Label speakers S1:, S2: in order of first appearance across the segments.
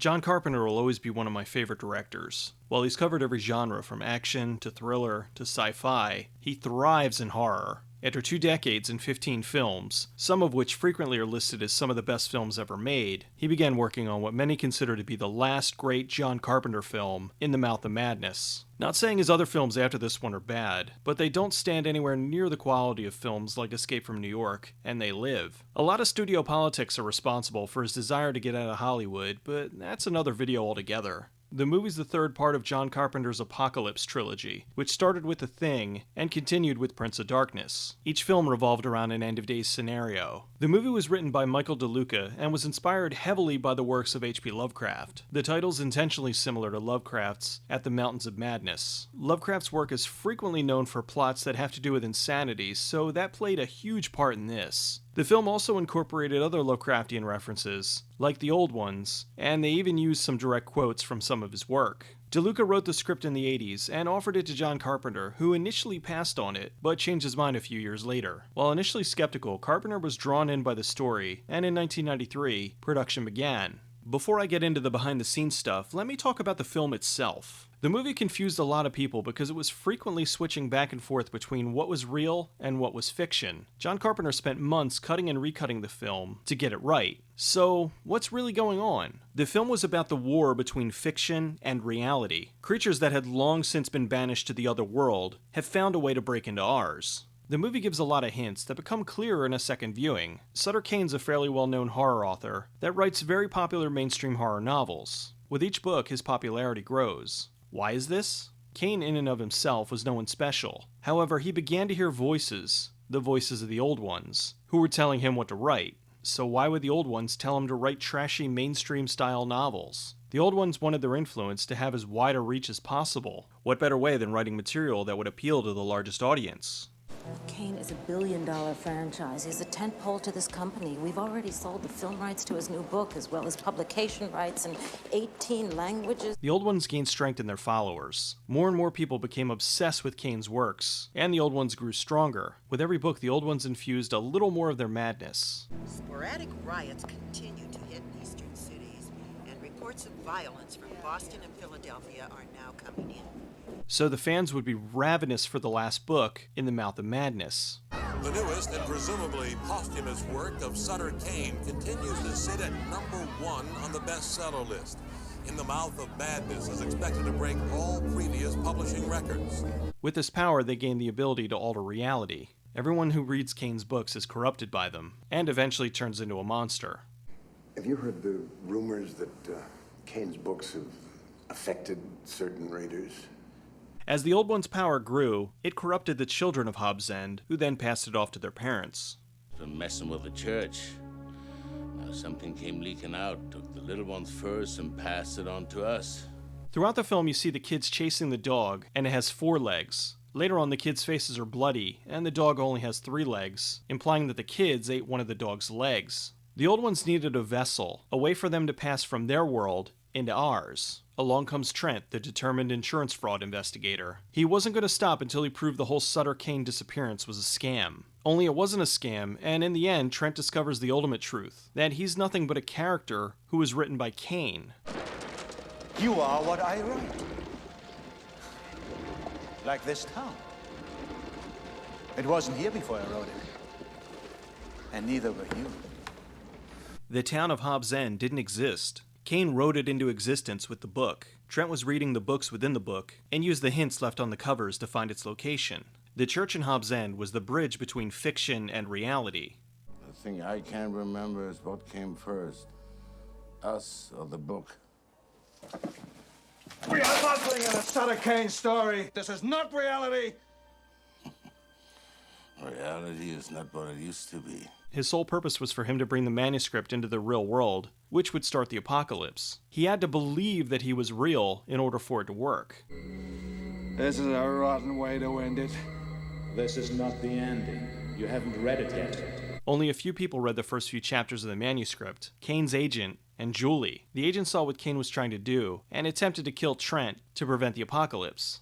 S1: John Carpenter will always be one of my favorite directors. While he's covered every genre from action to thriller to sci-fi, he thrives in horror. After 2 decades and 15 films, some of which frequently are listed as some of the best films ever made, he began working on what many consider to be the last great John Carpenter film, In the Mouth of Madness. Not saying his other films after this one are bad, but they don't stand anywhere near the quality of films like Escape from New York and They Live. A lot of studio politics are responsible for his desire to get out of Hollywood, but that's another video altogether. The movie's the third part of John Carpenter's Apocalypse trilogy, which started with The Thing and continued with Prince of Darkness. Each film revolved around an end-of-days scenario. The movie was written by Michael DeLuca and was inspired heavily by the works of H.P. Lovecraft. The title's intentionally similar to Lovecraft's At the Mountains of Madness. Lovecraft's work is frequently known for plots that have to do with insanity, so that played a huge part in this. The film also incorporated other Lovecraftian references, like The Old Ones, and they even used some direct quotes from some of his work. DeLuca wrote the script in the 80s and offered it to John Carpenter, who initially passed on it, but changed his mind a few years later. While initially skeptical, Carpenter was drawn in by the story, and in 1993, production began. Before I get into the behind-the-scenes stuff, let me talk about the film itself. The movie confused a lot of people because it was frequently switching back and forth between what was real and what was fiction. John Carpenter spent months cutting and recutting the film to get it right. So, what's really going on? The film was about the war between fiction and reality. Creatures that had long since been banished to the other world have found a way to break into ours. The movie gives a lot of hints that become clearer in a second viewing. Sutter Kane's a fairly well-known horror author that writes very popular mainstream horror novels. With each book, his popularity grows. Why is this? Kane in and of himself was no one special. However, he began to hear voices, the voices of the old ones, who were telling him what to write. So why would the old ones tell him to write trashy mainstream-style novels? The old ones wanted their influence to have as wide a reach as possible. What better way than writing material that would appeal to the largest audience?
S2: Kane is a billion-dollar franchise. He's a tentpole to this company. We've already sold the film rights to his new book, as well as publication rights in 18 languages.
S1: The old ones gained strength in their followers. More and more people became obsessed with Kane's works, and the old ones grew stronger. With every book, the old ones infused a little more of their madness.
S3: Sporadic riots continue to hit eastern cities, and reports of violence from Boston and Philadelphia are now coming in.
S1: So the fans would be ravenous for the last book, In the Mouth of Madness.
S4: The newest and presumably posthumous work of Sutter Kane continues to sit at #1 on the bestseller list. In the Mouth of Madness is expected to break all previous publishing records.
S1: With this power, they gain the ability to alter reality. Everyone who reads Kane's books is corrupted by them, and eventually turns into a monster.
S5: Have you heard the rumors that Kane's books have affected certain readers?
S1: As the old one's power grew, it corrupted the children of Hobbs End, who then passed it off to their parents.
S6: Been messing with the church. Something came leaking out, took the little ones first and passed it on to us.
S1: Throughout the film, you see the kids chasing the dog, and it has 4 legs. Later on, the kids' faces are bloody, and the dog only has 3 legs, implying that the kids ate one of the dog's legs. The old ones needed a vessel, a way for them to pass from their world into ours. Along comes Trent, the determined insurance fraud investigator. He wasn't going to stop until he proved the whole Sutter Kane disappearance was a scam. Only it wasn't a scam, and in the end, Trent discovers the ultimate truth, that he's nothing but a character who was written by Kane.
S7: You are what I write. Like this town. It wasn't here before I wrote it. And neither were you.
S1: The town of Hobbs End didn't exist. Kane wrote it into existence with the book. Trent was reading the books within the book, and used the hints left on the covers to find its location. The church in Hobbs End was the bridge between fiction and reality.
S6: The thing I can't remember is what came first, us or the book.
S7: We are not living in a Sutter Kane story. This is not reality.
S6: Reality is not what it used to be.
S1: His sole purpose was for him to bring the manuscript into the real world, which would start the apocalypse. He had to believe that he was real in order for it to work.
S7: This is a rotten way to end it.
S8: This is not the ending. You haven't read it yet.
S1: Only a few people read the first few chapters of the manuscript. Kane's agent and Julie. The agent saw what Kane was trying to do, and attempted to kill Trent to prevent the apocalypse.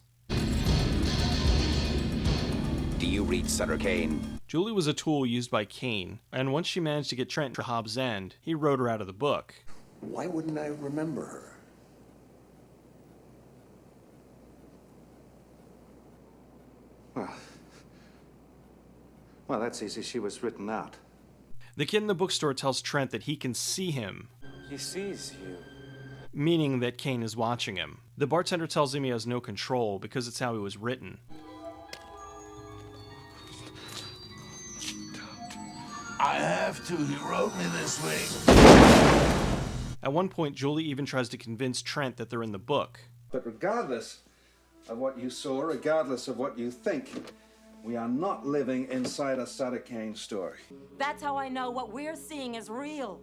S9: Do you read Sutter Kane?
S1: Julie was a tool used by Kane, and once she managed to get Trent to Hobbs End, he wrote her out of the book.
S5: Why wouldn't I remember her?
S10: Well, that's easy. She was written out.
S1: The kid in the bookstore tells Trent that he can see him.
S10: He sees you.
S1: Meaning that Kane is watching him. The bartender tells him he has no control because it's how he was written.
S6: I have to. He wrote me this way.
S1: At one point, Julie even tries to convince Trent that they're in the book.
S10: But regardless of what you saw, regardless of what you think, we are not living inside a Sutter Kane story.
S2: That's how I know what we're seeing is real.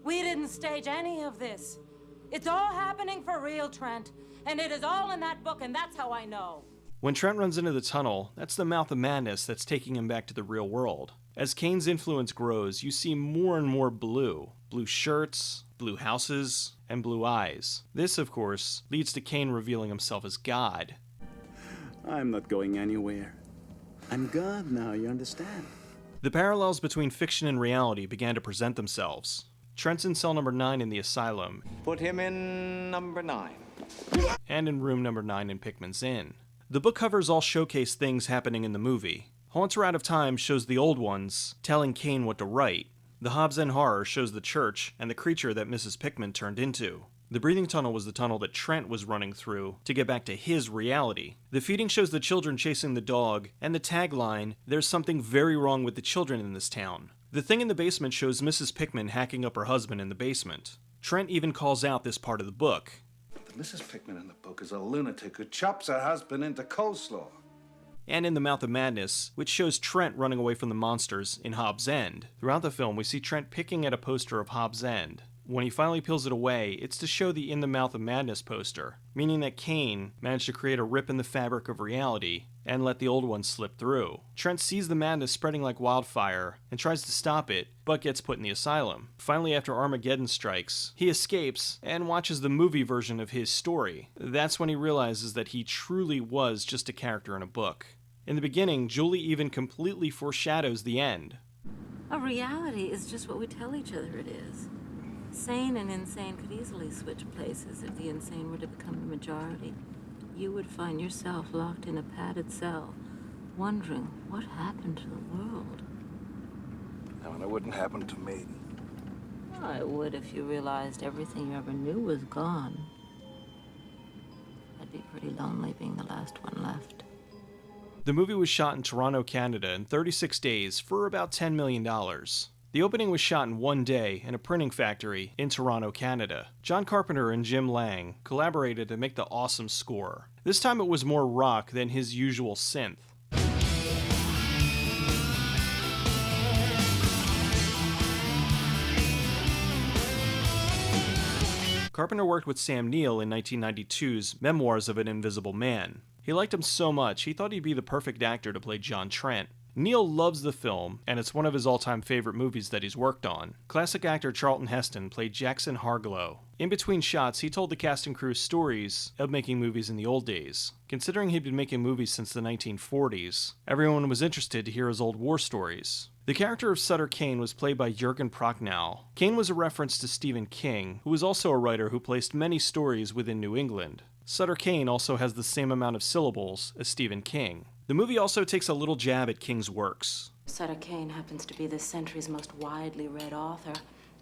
S2: We didn't stage any of this. It's all happening for real, Trent. And it is all in that book, and that's how I know.
S1: When Trent runs into the tunnel, that's the mouth of madness that's taking him back to the real world. As Kane's influence grows, you see more and more blue. Blue shirts, blue houses, and blue eyes. This, of course, leads to Kane revealing himself as God.
S11: I'm not going anywhere. I'm God now, you understand?
S1: The parallels between fiction and reality began to present themselves. Trent's in cell number 9 in the asylum.
S11: Put him in number 9.
S1: And in room number 9 in Pickman's Inn. The book covers all showcase things happening in the movie. Haunter Out of Time shows the old ones telling Kane what to write. The Hobbs End Horror shows the church and the creature that Mrs. Pickman turned into. The breathing tunnel was the tunnel that Trent was running through to get back to his reality. The feeding shows the children chasing the dog, and the tagline, "There's something very wrong with the children in this town." The thing in the basement shows Mrs. Pickman hacking up her husband in the basement. Trent even calls out this part of the book.
S10: But Mrs. Pickman in the book is a lunatic who chops her husband into coleslaw.
S1: And in The Mouth of Madness, which shows Trent running away from the monsters in Hobbs End. Throughout the film, we see Trent picking at a poster of Hobbs End. When he finally peels it away, it's to show the In the Mouth of Madness poster, meaning that Kane managed to create a rip in the fabric of reality and let the old one slip through. Trent sees the madness spreading like wildfire and tries to stop it, but gets put in the asylum. Finally, after Armageddon strikes, he escapes and watches the movie version of his story. That's when he realizes that he truly was just a character in a book. In the beginning, Julie even completely foreshadows the end.
S2: A reality is just what we tell each other it is. Sane and insane could easily switch places if the insane were to become the majority. You would find yourself locked in a padded cell, wondering what happened to the world.
S10: No, it wouldn't happen to me.
S2: Well, it would if you realized everything you ever knew was gone. I'd be pretty lonely being the last one left.
S1: The movie was shot in Toronto, Canada in 36 days for about $10 million. The opening was shot in one day in a printing factory in Toronto, Canada. John Carpenter and Jim Lang collaborated to make the awesome score. This time it was more rock than his usual synth. Carpenter worked with Sam Neill in 1992's Memoirs of an Invisible Man. He liked him so much, he thought he'd be the perfect actor to play John Trent. Neil loves the film, and it's one of his all-time favorite movies that he's worked on. Classic actor Charlton Heston played Jackson Harglow. In between shots, he told the cast and crew stories of making movies in the old days. Considering he'd been making movies since the 1940s, everyone was interested to hear his old war stories. The character of Sutter Kane was played by Jürgen Prochnow. Kane was a reference to Stephen King, who was also a writer who placed many stories within New England. Sutter Kane also has the same amount of syllables as Stephen King. The movie also takes a little jab at King's works.
S2: Sutter Kane happens to be this century's most widely read author.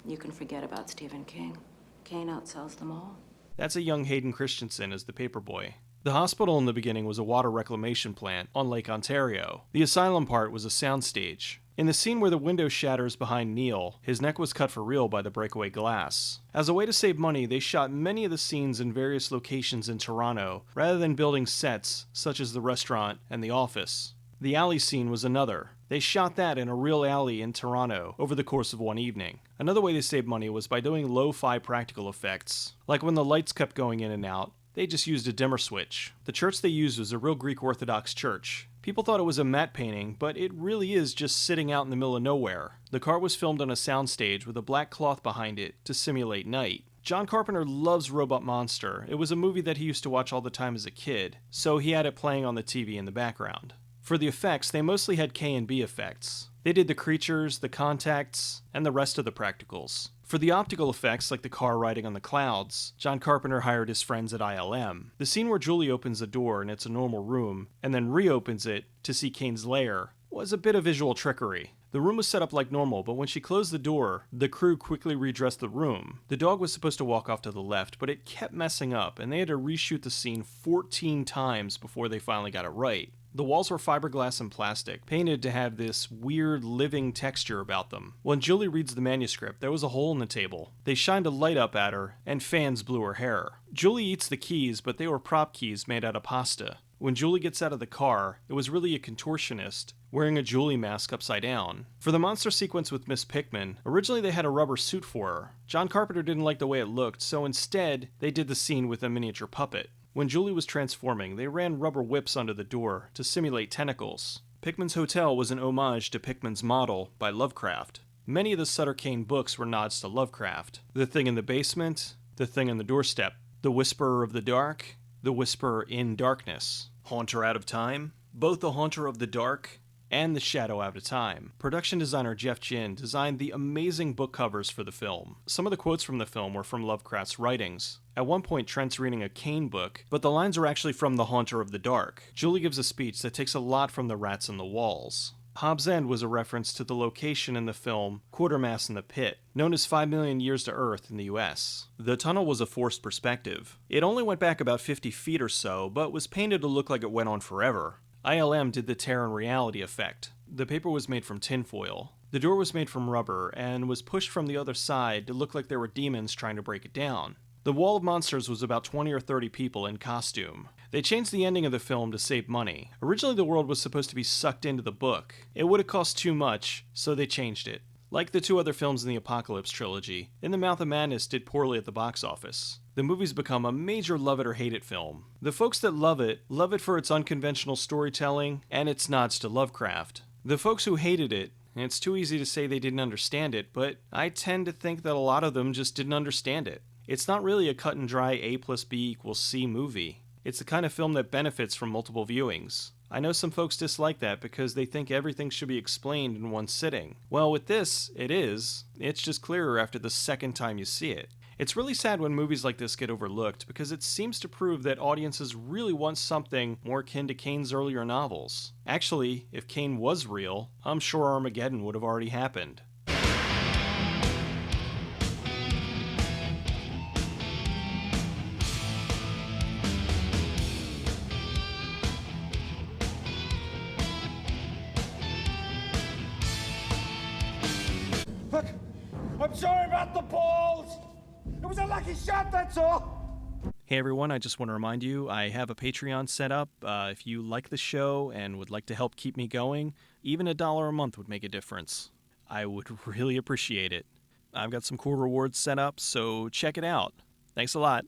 S2: You can forget about Stephen King. Kane outsells them all.
S1: That's a young Hayden Christensen as the paperboy. The hospital in the beginning was a water reclamation plant on Lake Ontario. The asylum part was a soundstage. In the scene where the window shatters behind Neil, his neck was cut for real by the breakaway glass. As a way to save money, they shot many of the scenes in various locations in Toronto, rather than building sets, such as the restaurant and the office. The alley scene was another. They shot that in a real alley in Toronto over the course of one evening. Another way they saved money was by doing lo-fi practical effects. Like when the lights kept going in and out, they just used a dimmer switch. The church they used was a real Greek Orthodox church. People thought it was a matte painting, but it really is just sitting out in the middle of nowhere. The car was filmed on a soundstage with a black cloth behind it to simulate night. John Carpenter loves Robot Monster. It was a movie that he used to watch all the time as a kid, so he had it playing on the TV in the background. For the effects, they mostly had K&B effects. They did the creatures, the contacts, and the rest of the practicals. For the optical effects, like the car riding on the clouds, John Carpenter hired his friends at ILM. The scene where Julie opens the door and it's a normal room, and then reopens it to see Kane's lair, was a bit of visual trickery. The room was set up like normal, but when she closed the door, the crew quickly redressed the room. The dog was supposed to walk off to the left, but it kept messing up, and they had to reshoot the scene 14 times before they finally got it right. The walls were fiberglass and plastic, painted to have this weird living texture about them. When Julie reads the manuscript, there was a hole in the table. They shined a light up at her, and fans blew her hair. Julie eats the keys, but they were prop keys made out of pasta. When Julie gets out of the car, it was really a contortionist, wearing a Julie mask upside down. For the monster sequence with Miss Pickman, originally they had a rubber suit for her. John Carpenter didn't like the way it looked, so instead, they did the scene with a miniature puppet. When Julie was transforming, they ran rubber whips under the door to simulate tentacles. Pickman's Hotel was an homage to Pickman's Model by Lovecraft. Many of the Sutter Kane books were nods to Lovecraft. The Thing in the Basement, The Thing on the Doorstep, The Whisperer of the Dark, The Whisperer in Darkness, Haunter Out of Time, both The Haunter of the Dark and The Shadow Out of Time. Production designer Jeff Ginn designed the amazing book covers for the film. Some of the quotes from the film were from Lovecraft's writings. At one point, Trent's reading a Kane book, but the lines are actually from The Haunter of the Dark. Julie gives a speech that takes a lot from The Rats on the Walls. Hobbs End was a reference to the location in the film Quatermass in the Pit, known as 5 million years to Earth in the US. The tunnel was a forced perspective. It only went back about 50 feet or so, but was painted to look like it went on forever. ILM did the tear in reality effect. The paper was made from tinfoil. The door was made from rubber and was pushed from the other side to look like there were demons trying to break it down. The Wall of Monsters was about 20 or 30 people in costume. They changed the ending of the film to save money. Originally the world was supposed to be sucked into the book. It would have cost too much, so they changed it. Like the two other films in the Apocalypse trilogy, In the Mouth of Madness did poorly at the box office. The movie's become a major love it or hate it film. The folks that love it for its unconventional storytelling and its nods to Lovecraft. The folks who hated it, and it's too easy to say they didn't understand it, but I tend to think that a lot of them just didn't understand it. It's not really a cut and dry A plus B equals C movie. It's the kind of film that benefits from multiple viewings. I know some folks dislike that because they think everything should be explained in one sitting. Well, with this, it is. It's just clearer after the second time you see it. It's really sad when movies like this get overlooked because it seems to prove that audiences really want something more akin to Kane's earlier novels. Actually, if Kane was real, I'm sure Armageddon would have already happened.
S10: Look, I'm sorry about the balls. It was a lucky shot, that's all.
S1: Hey everyone, I just want to remind you, I have a Patreon set up. If you like the show and would like to help keep me going, even $1 a month would make a difference. I would really appreciate it. I've got some cool rewards set up, so check it out. Thanks a lot.